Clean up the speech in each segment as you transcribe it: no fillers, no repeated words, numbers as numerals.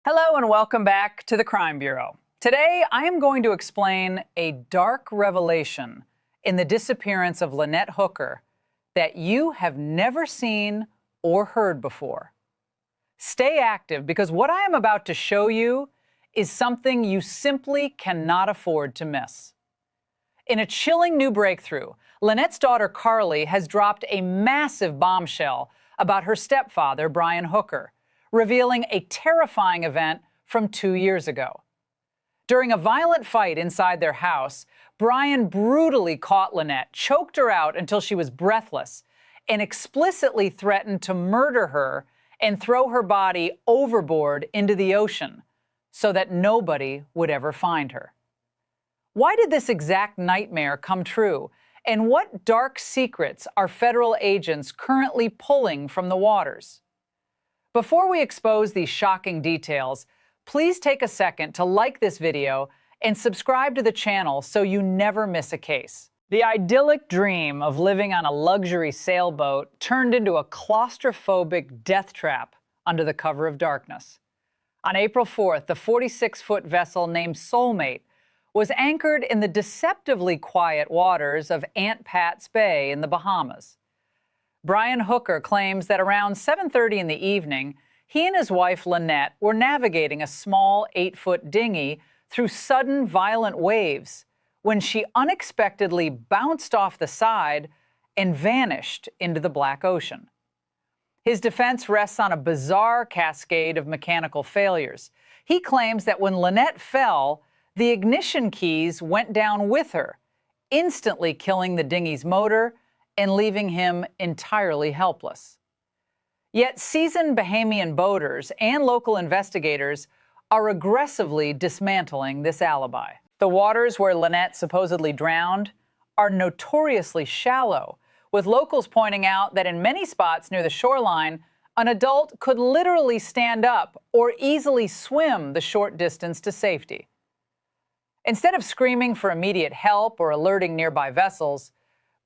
Hello and welcome back to the Crime Bureau. Today, I am going to explain a dark revelation in the disappearance of Lynette Hooker that you have never seen or heard before. Stay active because what I am about to show you is something you simply cannot afford to miss. In a chilling new breakthrough, Lynette's daughter Karli has dropped a massive bombshell about her stepfather, Brian Hooker, revealing a terrifying event from 2 years ago. During a violent fight inside their house, Brian brutally caught Lynette, choked her out until she was breathless, and explicitly threatened to murder her and throw her body overboard into the ocean so that nobody would ever find her. Why did this exact nightmare come true? And what dark secrets are federal agents currently pulling from the waters? Before we expose these shocking details, please take a second to like this video and subscribe to the channel so you never miss a case. The idyllic dream of living on a luxury sailboat turned into a claustrophobic death trap under the cover of darkness. On April 4th, the 46-foot vessel named Soulmate was anchored in the deceptively quiet waters of Aunt Pat's Bay in the Bahamas. Brian Hooker claims that around 7:30 in the evening, he and his wife Lynette were navigating a small 8-foot dinghy through sudden violent waves when she unexpectedly bounced off the side and vanished into the Black Ocean. His defense rests on a bizarre cascade of mechanical failures. He claims that when Lynette fell, the ignition keys went down with her, instantly killing the dinghy's motor and leaving him entirely helpless. Yet seasoned Bahamian boaters and local investigators are aggressively dismantling this alibi. The waters where Lynette supposedly drowned are notoriously shallow, with locals pointing out that in many spots near the shoreline, an adult could literally stand up or easily swim the short distance to safety. Instead of screaming for immediate help or alerting nearby vessels,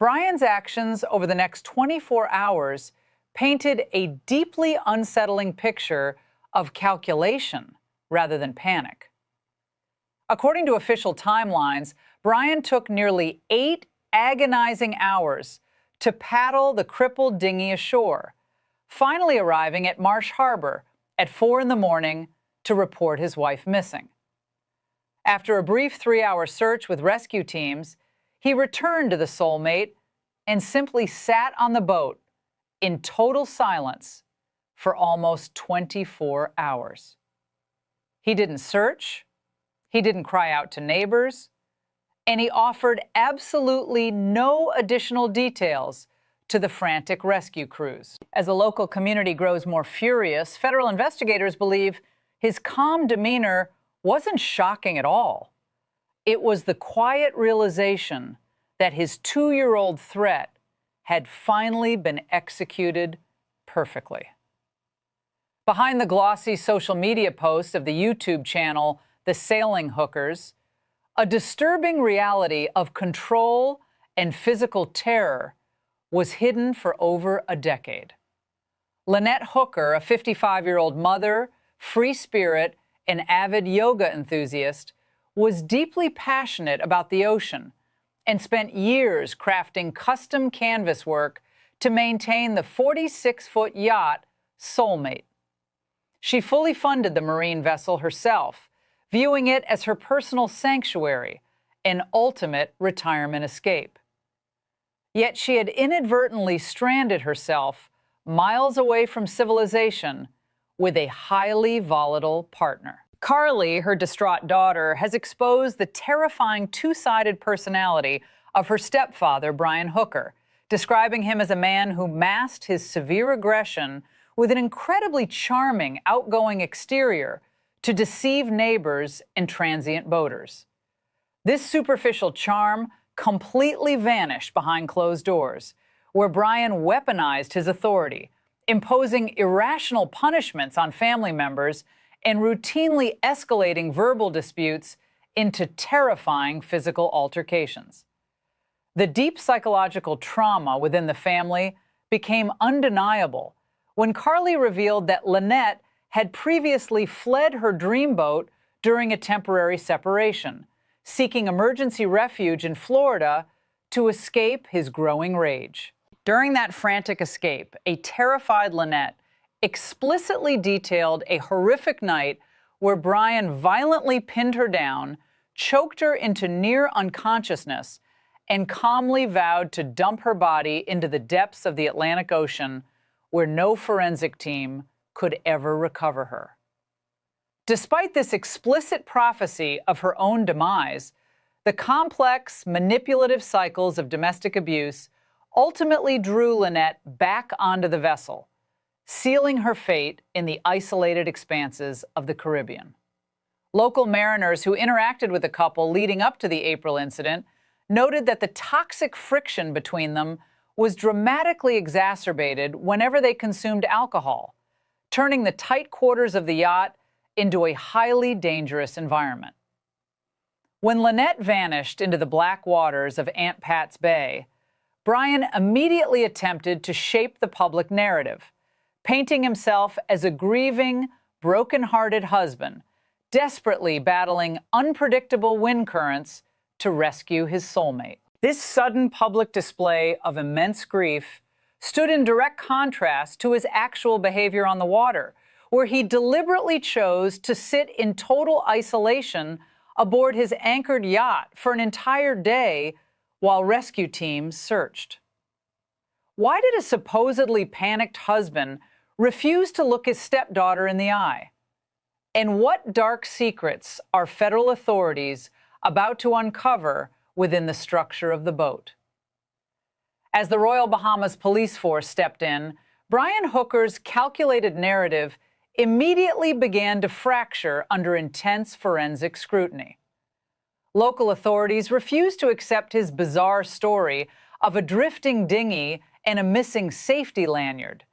Brian's actions over the next 24 hours painted a deeply unsettling picture of calculation rather than panic. According to official timelines, Brian took nearly 8 agonizing hours to paddle the crippled dinghy ashore, finally arriving at Marsh Harbor at 4 in the morning to report his wife missing. After a brief 3-hour search with rescue teams, he returned to the Soulmate and simply sat on the boat in total silence for almost 24 hours. He didn't search, he didn't cry out to neighbors, and he offered absolutely no additional details to the frantic rescue crews. As the local community grows more furious, federal investigators believe his calm demeanor wasn't shocking at all. It was the quiet realization that his 2-year-old threat had finally been executed perfectly. Behind the glossy social media posts of the YouTube channel The Sailing Hookers, a disturbing reality of control and physical terror was hidden for over a decade. Lynette Hooker, a 55-year-old mother, free spirit, and avid yoga enthusiast, was deeply passionate about the ocean and spent years crafting custom canvas work to maintain the 46-foot yacht Soulmate. She fully funded the marine vessel herself, viewing it as her personal sanctuary, an ultimate retirement escape. Yet she had inadvertently stranded herself miles away from civilization with a highly volatile partner. Karli, her distraught daughter, has exposed the terrifying two-sided personality of her stepfather, Brian Hooker, describing him as a man who masked his severe aggression with an incredibly charming, outgoing exterior to deceive neighbors and transient boaters. This superficial charm completely vanished behind closed doors, where Brian weaponized his authority, imposing irrational punishments on family members and routinely escalating verbal disputes into terrifying physical altercations. The deep psychological trauma within the family became undeniable when Karli revealed that Lynette had previously fled her dreamboat during a temporary separation, seeking emergency refuge in Florida to escape his growing rage. During that frantic escape, a terrified Lynette explicitly detailed a horrific night where Brian violently pinned her down, choked her into near unconsciousness, and calmly vowed to dump her body into the depths of the Atlantic Ocean, where no forensic team could ever recover her. Despite this explicit prophecy of her own demise, the complex, manipulative cycles of domestic abuse ultimately drew Lynette back onto the vessel, sealing her fate in the isolated expanses of the Caribbean. Local mariners who interacted with the couple leading up to the April incident noted that the toxic friction between them was dramatically exacerbated whenever they consumed alcohol, turning the tight quarters of the yacht into a highly dangerous environment. When Lynette vanished into the black waters of Aunt Pat's Bay, Brian immediately attempted to shape the public narrative, painting himself as a grieving, broken-hearted husband, desperately battling unpredictable wind currents to rescue his soulmate. This sudden public display of immense grief stood in direct contrast to his actual behavior on the water, where he deliberately chose to sit in total isolation aboard his anchored yacht for an entire day while rescue teams searched. Why did a supposedly panicked husband refuse to look his stepdaughter in the eye? And what dark secrets are federal authorities about to uncover within the structure of the boat? As the Royal Bahamas police force stepped in, Brian Hooker's calculated narrative immediately began to fracture under intense forensic scrutiny. Local authorities refused to accept his bizarre story of a drifting dinghy and a missing safety lanyard,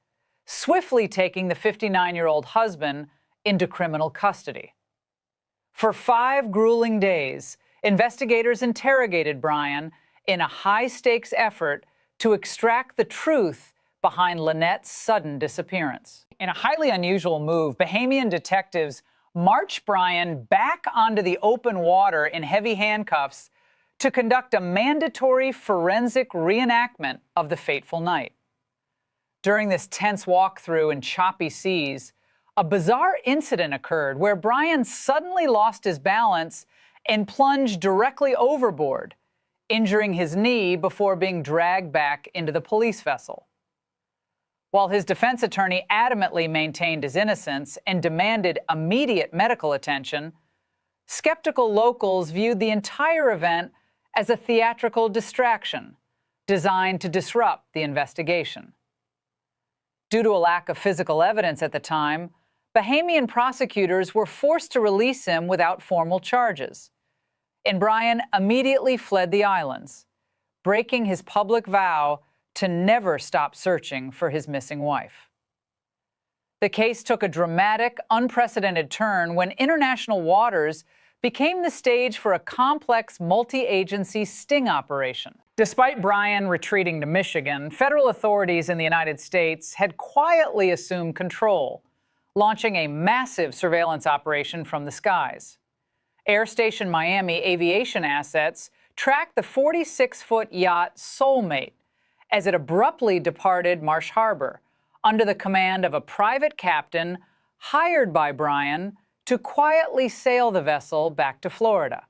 swiftly taking the 59-year-old husband into criminal custody. For 5 grueling days, investigators interrogated Brian in a high-stakes effort to extract the truth behind Lynette's sudden disappearance. In a highly unusual move, Bahamian detectives marched Brian back onto the open water in heavy handcuffs to conduct a mandatory forensic reenactment of the fateful night. During this tense walkthrough in choppy seas, a bizarre incident occurred where Brian suddenly lost his balance and plunged directly overboard, injuring his knee before being dragged back into the police vessel. While his defense attorney adamantly maintained his innocence and demanded immediate medical attention, skeptical locals viewed the entire event as a theatrical distraction designed to disrupt the investigation. Due to a lack of physical evidence at the time, Bahamian prosecutors were forced to release him without formal charges, and Brian immediately fled the islands, breaking his public vow to never stop searching for his missing wife. The case took a dramatic, unprecedented turn when international waters became the stage for a complex multi-agency sting operation. Despite Brian retreating to Michigan, federal authorities in the United States had quietly assumed control, launching a massive surveillance operation from the skies. Air Station Miami aviation assets tracked the 46-foot yacht Soulmate as it abruptly departed Marsh Harbor under the command of a private captain hired by Brian to quietly sail the vessel back to Florida.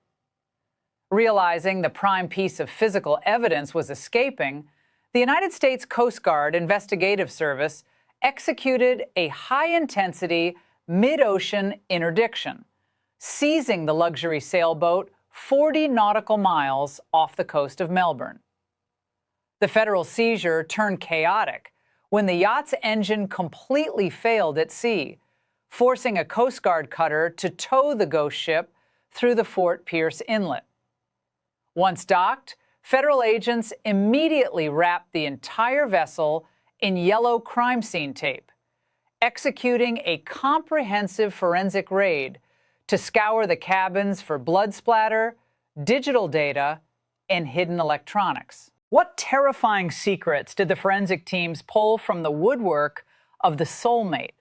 Realizing the prime piece of physical evidence was escaping, the United States Coast Guard Investigative Service executed a high-intensity mid-ocean interdiction, seizing the luxury sailboat 40 nautical miles off the coast of Melbourne. The federal seizure turned chaotic when the yacht's engine completely failed at sea, forcing a Coast Guard cutter to tow the ghost ship through the Fort Pierce Inlet. Once docked, federal agents immediately wrapped the entire vessel in yellow crime scene tape, executing a comprehensive forensic raid to scour the cabins for blood splatter, digital data, and hidden electronics. What terrifying secrets did the forensic teams pull from the woodwork of the Soulmate?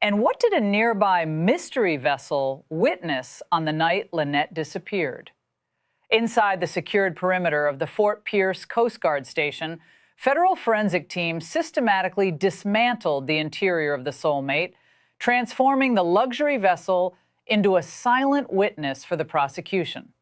And what did a nearby mystery vessel witness on the night Lynette disappeared? Inside the secured perimeter of the Fort Pierce Coast Guard station, federal forensic teams systematically dismantled the interior of the Soulmate, transforming the luxury vessel into a silent witness for the prosecution.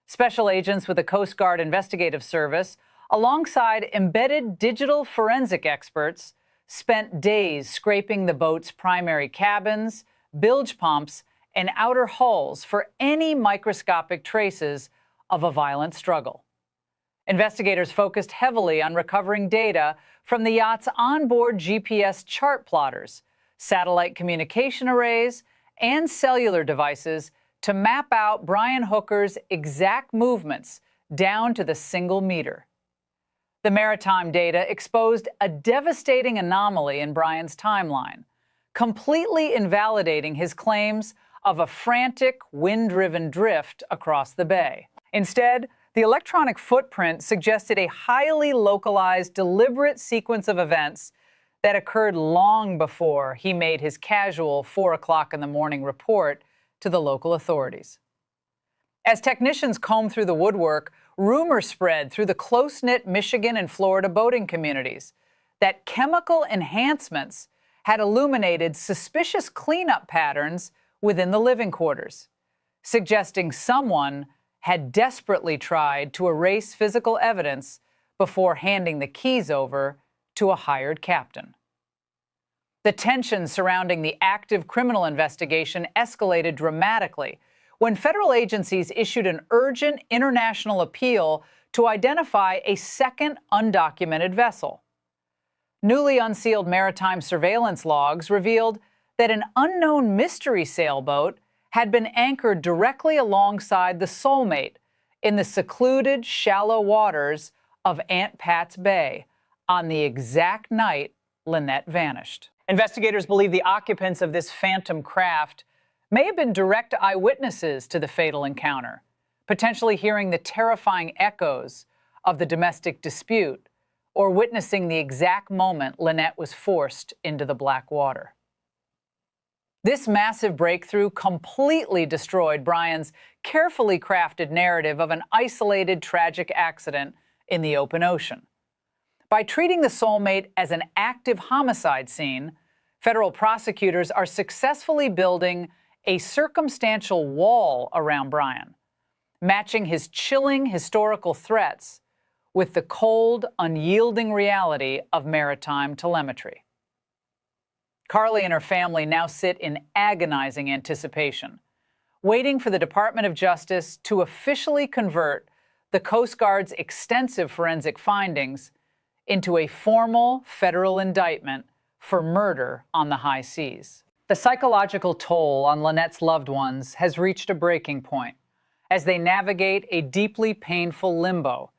Special agents with the Coast Guard Investigative Service, alongside embedded digital forensic experts, spent days scraping the boat's primary cabins, bilge pumps, and outer hulls for any microscopic traces of a violent struggle. Investigators focused heavily on recovering data from the yacht's onboard GPS chart plotters, satellite communication arrays, and cellular devices to map out Brian Hooker's exact movements down to the single meter. The maritime data exposed a devastating anomaly in Brian's timeline, completely invalidating his claims of a frantic, wind-driven drift across the bay. Instead, the electronic footprint suggested a highly localized, deliberate sequence of events that occurred long before he made his casual 4 o'clock in the morning report to the local authorities. As technicians combed through the woodwork, rumors spread through the close-knit Michigan and Florida boating communities that chemical enhancements had illuminated suspicious cleanup patterns within the living quarters, suggesting someone had desperately tried to erase physical evidence before handing the keys over to a hired captain. The tension surrounding the active criminal investigation escalated dramatically when federal agencies issued an urgent international appeal to identify a second undocumented vessel. Newly unsealed maritime surveillance logs revealed that an unknown mystery sailboat had been anchored directly alongside the Soulmate in the secluded, shallow waters of Aunt Pat's Bay on the exact night Lynette vanished. Investigators believe the occupants of this phantom craft may have been direct eyewitnesses to the fatal encounter, potentially hearing the terrifying echoes of the domestic dispute or witnessing the exact moment Lynette was forced into the black water. This massive breakthrough completely destroyed Brian's carefully crafted narrative of an isolated, tragic accident in the open ocean. By treating the Soulmate as an active homicide scene, federal prosecutors are successfully building a circumstantial wall around Brian, matching his chilling historical threats with the cold, unyielding reality of maritime telemetry. Karli and her family now sit in agonizing anticipation, waiting for the Department of Justice to officially convert the Coast Guard's extensive forensic findings into a formal federal indictment for murder on the high seas. The psychological toll on Lynette's loved ones has reached a breaking point as they navigate a deeply painful limbo,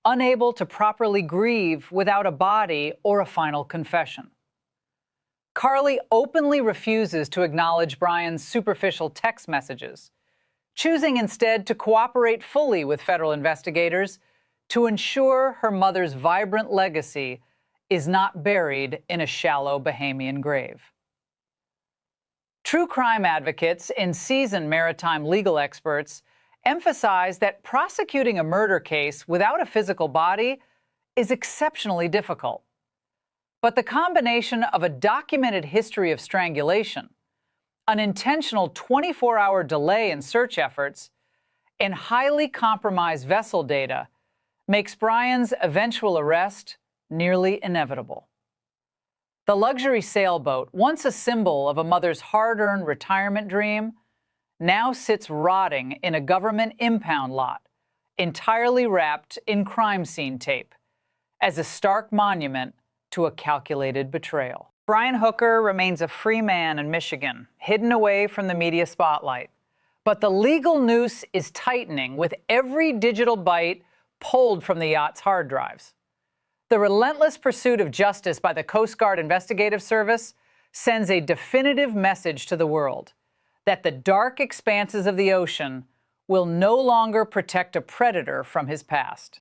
unable to properly grieve without a body or a final confession. Karli openly refuses to acknowledge Brian's superficial text messages, choosing instead to cooperate fully with federal investigators to ensure her mother's vibrant legacy is not buried in a shallow Bahamian grave. True crime advocates and seasoned maritime legal experts emphasize that prosecuting a murder case without a physical body is exceptionally difficult. But the combination of a documented history of strangulation, an intentional 24-hour delay in search efforts, and highly compromised vessel data makes Brian's eventual arrest nearly inevitable. The luxury sailboat, once a symbol of a mother's hard-earned retirement dream, now sits rotting in a government impound lot, entirely wrapped in crime scene tape, as a stark monument to a calculated betrayal. Brian Hooker remains a free man in Michigan, hidden away from the media spotlight. But the legal noose is tightening with every digital byte pulled from the yacht's hard drives. The relentless pursuit of justice by the Coast Guard Investigative Service sends a definitive message to the world that the dark expanses of the ocean will no longer protect a predator from his past.